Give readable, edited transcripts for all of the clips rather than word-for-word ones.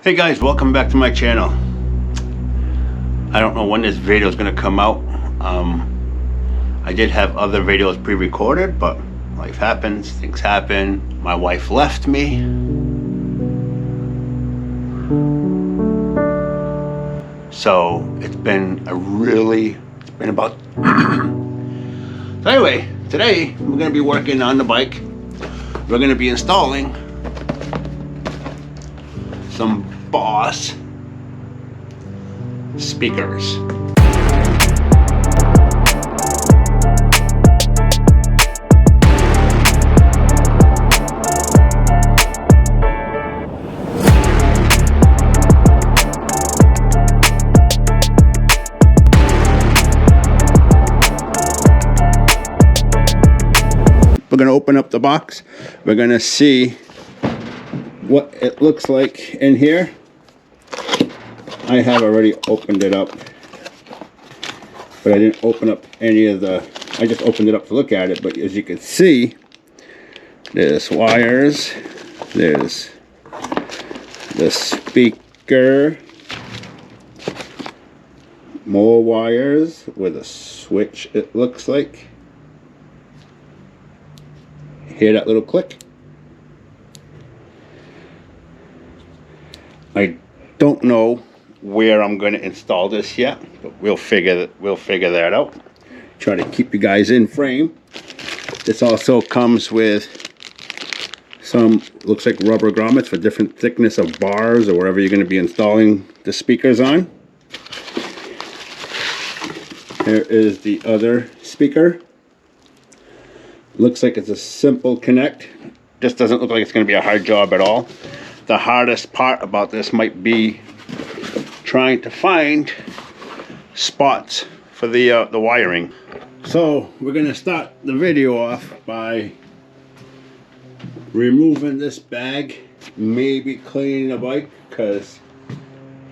Hey guys, welcome back to my channel. I don't know when this video is going to come out. I did have other videos pre-recorded, but life happens, things happen. My wife left me. So it's been about so anyway, today we're going to be working on the bike. We're going to be installing some Boss speakers. We're going to open up the box. We're going to see what it looks like in here. I have already opened it up, but I didn't open up any of the, I just opened it up to look at it. But as you can see, there's wires, there's the speaker, more wires with a switch, it looks like. Hear that little click? I don't know where I'm going to install this yet, but we'll figure that out. Try to keep you guys in frame. This also comes with some, looks like rubber grommets for different thickness of bars or wherever you're going to be installing the speakers on. Here is the other speaker. Looks like it's a simple connect. This doesn't look like it's going to be a hard job at all. The hardest part about this might be trying to find spots for the wiring. So we're going to start the video off by removing this bag, maybe cleaning the bike because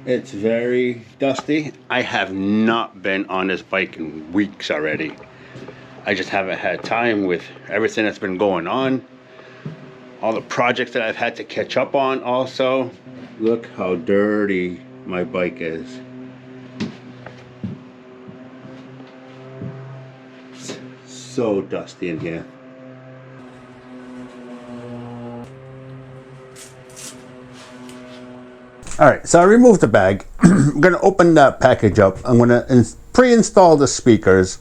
it's very dusty. I have not been on this bike in weeks already. I just haven't had time with everything that's been going on. All the projects that I've had to catch up on also. Look how dirty my bike is. It's so dusty in here. Alright, so I removed the bag. I'm going to open that package up. I'm going to pre-install the speakers,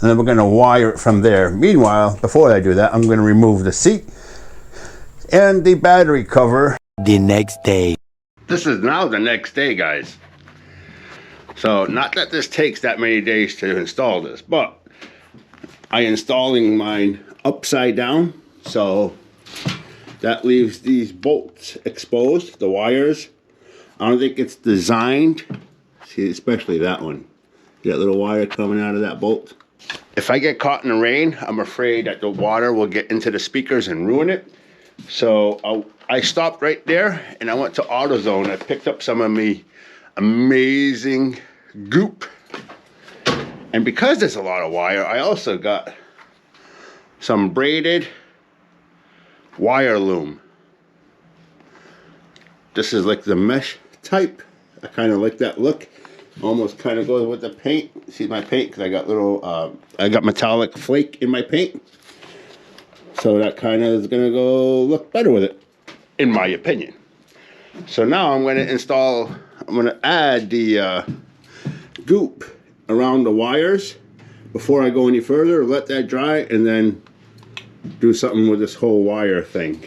and then we're going to wire it from there. Meanwhile, before I do that, I'm going to remove the seat and the battery cover. The next day. This is now the next day, guys. So not that this takes that many days to install this, but I installing mine upside down, so that leaves these bolts exposed, the wires. I don't think it's designed, see, especially that one. See that little wire coming out of that bolt? If I get caught in the rain, I'm afraid that the water will get into the speakers and ruin it. So I stopped right there and I went to AutoZone. I picked up some of me amazing goop. And because there's a lot of wire, I also got some braided wire loom. This is like the mesh type. I kind of like that look. Almost kind of goes with the paint. See my paint, because I got little, I got metallic flake in my paint. So that kind of is going to go look better with it, in my opinion. So now I'm going to install, I'm going to add the goop around the wires before I go any further. Let that dry and then do something with this whole wire thing.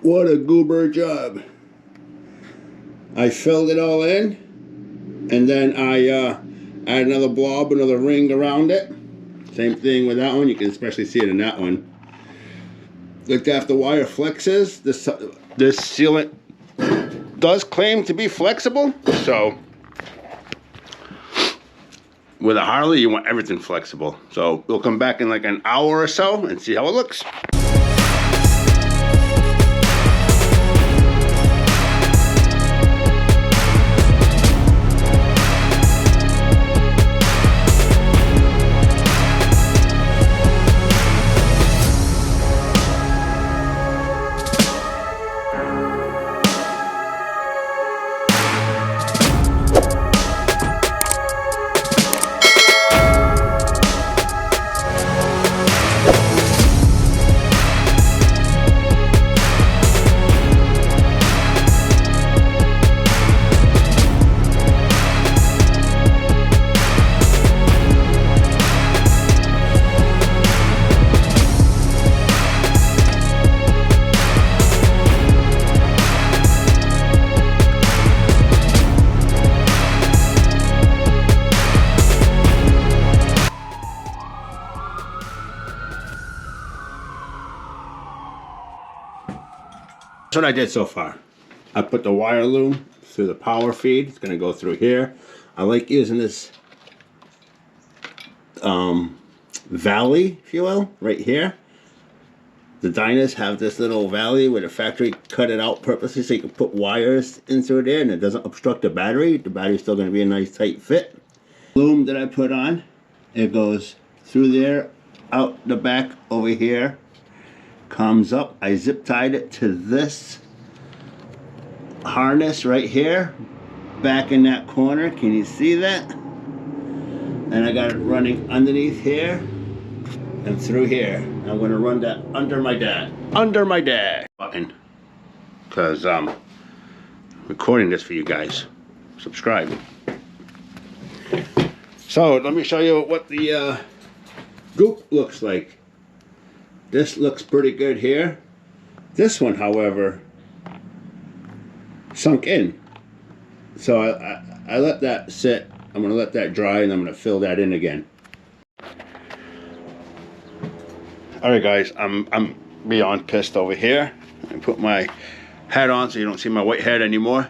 What a goober job. I filled it all in, and then I add another blob, another ring around it. Same thing with that one. You can especially see it in that one. Look, after the wire flexes, this sealant does claim to be flexible. So with a Harley, you want everything flexible. So we'll come back in like an hour or so and see how it looks. That's what I did so far. I put the wire loom through the power feed. It's going to go through here. I like using this valley, if you will, right here. The diners have this little valley where the factory cut it out purposely so you can put wires in through there and it doesn't obstruct the battery. The battery's still going to be a nice tight fit. Loom that I put on, it goes through there, out the back over here. Comes up. I zip tied it to this harness right here, back in that corner. Can you see that? And I got it running underneath here and through here. I'm going to run that under my dad button, because I'm recording this for you guys. Subscribe. So let me show you what the goop looks like. This looks pretty good here. This one, however, sunk in. So I let that sit. I'm gonna let that dry and I'm gonna fill that in again. Alright guys, I'm beyond pissed over here. I put my hat on so you don't see my white head anymore.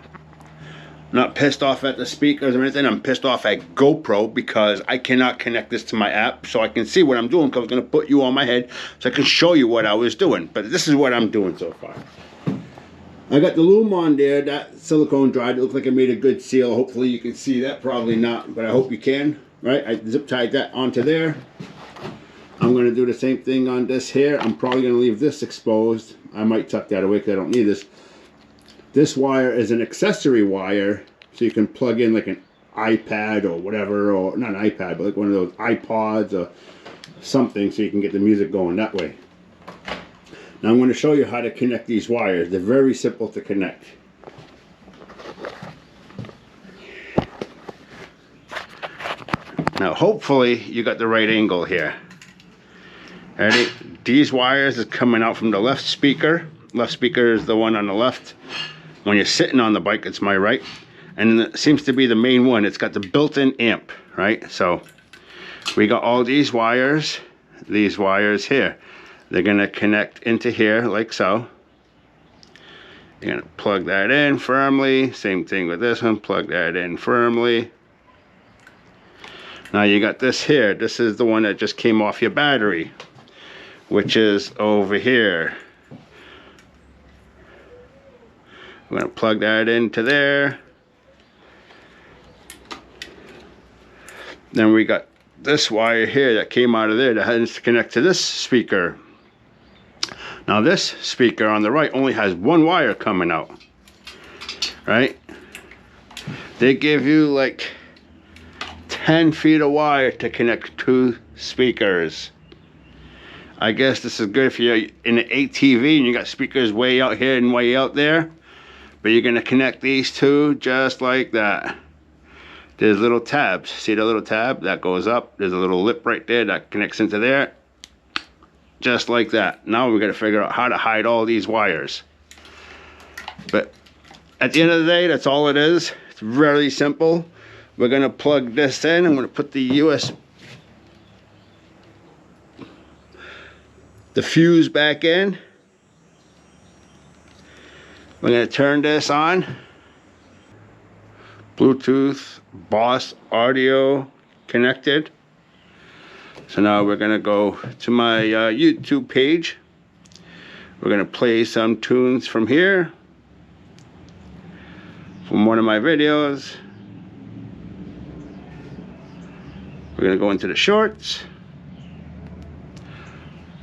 I'm not pissed off at the speakers or anything. I'm pissed off at GoPro because I cannot connect this to my app so I can see what I'm doing, because I was going to put you on my head so I can show you what I was doing. But this is what I'm doing so far. I got the loom on there. That silicone dried. It looked like it made a good seal. Hopefully you can see that. Probably not, but I hope you can. Right? I zip tied that onto there. I'm going to do the same thing on this here. I'm probably going to leave this exposed. I might tuck that away because I don't need this. This wire is an accessory wire, so you can plug in like an iPad or whatever, or not an iPad, but like one of those iPods or something, so you can get the music going that way. Now I'm going to show you how to connect these wires. They're very simple to connect. Now hopefully you got the right angle here. Ready? These wires are coming out from the left speaker. Left speaker is the one on the left. When you're sitting on the bike, it's my right. And it seems to be the main one. It's got the built-in amp, right? So we got all these wires here. They're gonna connect into here like so. You're gonna plug that in firmly. Same thing with this one, plug that in firmly. Now you got this here. This is the one that just came off your battery, which is over here. I'm going to plug that into there. Then we got this wire here that came out of there that has to connect to this speaker. Now this speaker on the right only has one wire coming out, right? They give you like 10 feet of wire to connect two speakers. I guess this is good if you're in an ATV and you got speakers way out here and way out there. But you're going to connect these two just like that. There's little tabs. See the little tab? That goes up. There's a little lip right there that connects into there. Just like that. Now we're going to figure out how to hide all these wires. But at the end of the day, that's all it is. It's very simple. We're gonna plug this in. I'm gonna put the fuse back in. We're gonna turn this on. Bluetooth, Boss audio connected. So now we're gonna go to my YouTube page. We're gonna play some tunes from here, from one of my videos. We're gonna go into the shorts.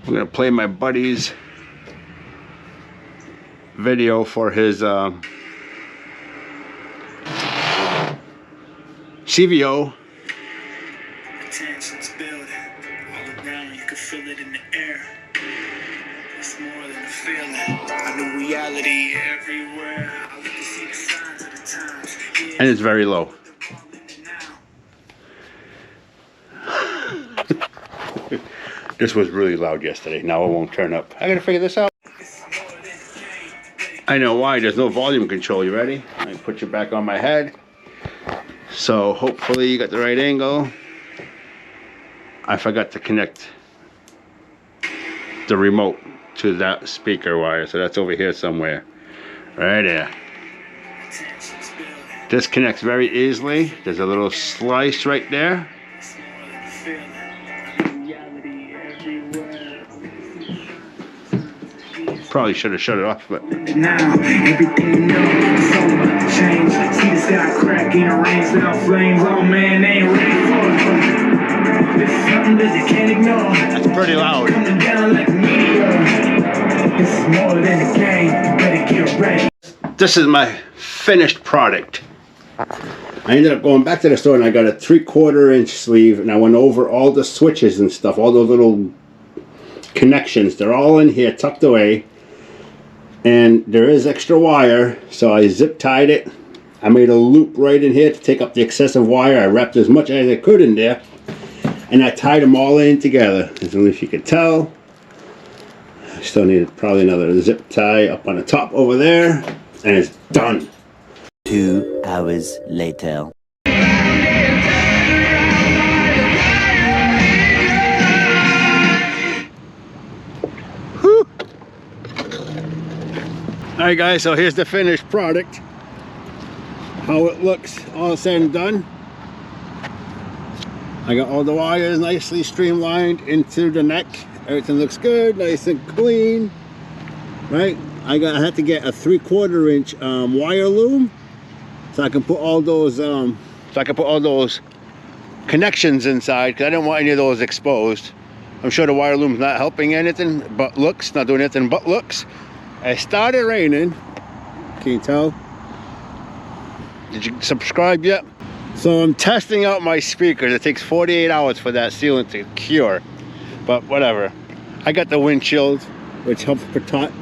We're gonna play my buddy's video for his CVO. Tensions building all around, you can feel it in the air. It's more than a feeling. I know reality everywhere. I look to see the signs of the times. And it's very low. This was really loud yesterday. Now it won't turn up. I gotta figure this out. I know why. There's no volume control. You ready? I put you back on my head. So hopefully you got the right angle. I forgot to connect the remote to that speaker wire, so that's over here somewhere. Right there. This connects very easily. There's a little slice right there. Probably should have shut it off, but now everything you know, so much change. See the sky cracking, rain without flames. Oh man, they ain't ready for it. There's something that they can't ignore. That's pretty loud. Coming down like a meteor. This is more than a game. You better get ready. This is my finished product. I ended up going back to the store and I got a 3/4 inch sleeve, and I went over all the switches and stuff, all those little connections. They're all in here, tucked away. And there is extra wire, so I zip tied it. I made a loop right in here to take up the excessive wire. I wrapped as much as I could in there, and I tied them all in together. As long as you can tell, I still need probably another zip tie up on the top over there, and it's done. 2 hours later. Alright guys, so here's the finished product. How it looks all said and done. I got all the wires nicely streamlined into the neck. Everything looks good, nice and clean. Right? I had to get a 3/4 inch wire loom, so I can put all those connections inside, because I didn't want any of those exposed. I'm sure the wire loom's not helping anything but looks, not doing anything but looks. It started raining. Can you tell? Did you subscribe yet? So I'm testing out my speakers. It takes 48 hours for that sealant to cure, but whatever. I got the windshield, which helps protect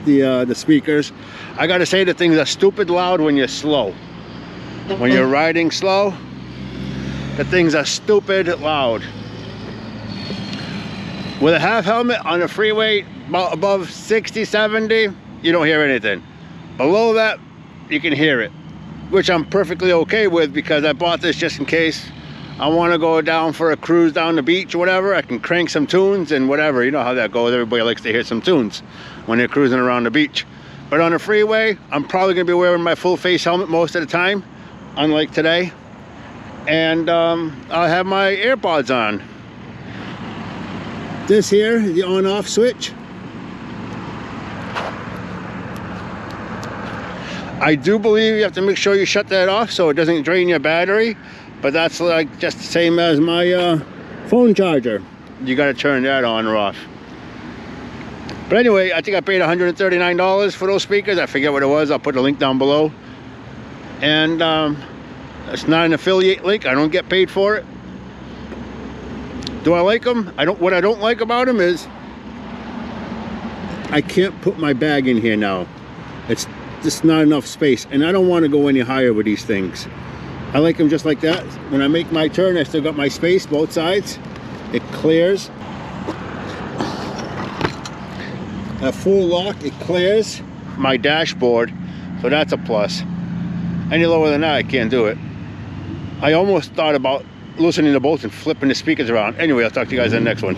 the speakers. I gotta say, the things are stupid loud when you're slow. When you're riding slow, the things are stupid loud. With a half helmet on a freeway, about above 60, 70, you don't hear anything. Below that, you can hear it, which I'm perfectly okay with, because I bought this just in case I want to go down for a cruise down the beach or whatever. I can crank some tunes and whatever. You know how that goes. Everybody likes to hear some tunes when they're cruising around the beach. But on the freeway, I'm probably going to be wearing my full face helmet most of the time, unlike today. And I'll have my AirPods on. This here, the on-off switch. I do believe you have to make sure you shut that off so it doesn't drain your battery, but that's like just the same as my phone charger. You got to turn that on or off. But anyway, I think I paid $139 for those speakers. I forget what it was. I'll put a link down below. And it's not an affiliate link. I don't get paid for it. Do I like them? What I don't like about them is I can't put my bag in here now. It's just not enough space, and I don't want to go any higher with these things. I like them just like that. When I make my turn, I still got my space both sides. It clears. At full lock, it clears my dashboard So that's a plus. Any lower than that, I can't do it. I almost thought about loosening the bolts and flipping the speakers around. Anyway, I'll talk to you guys in the next one.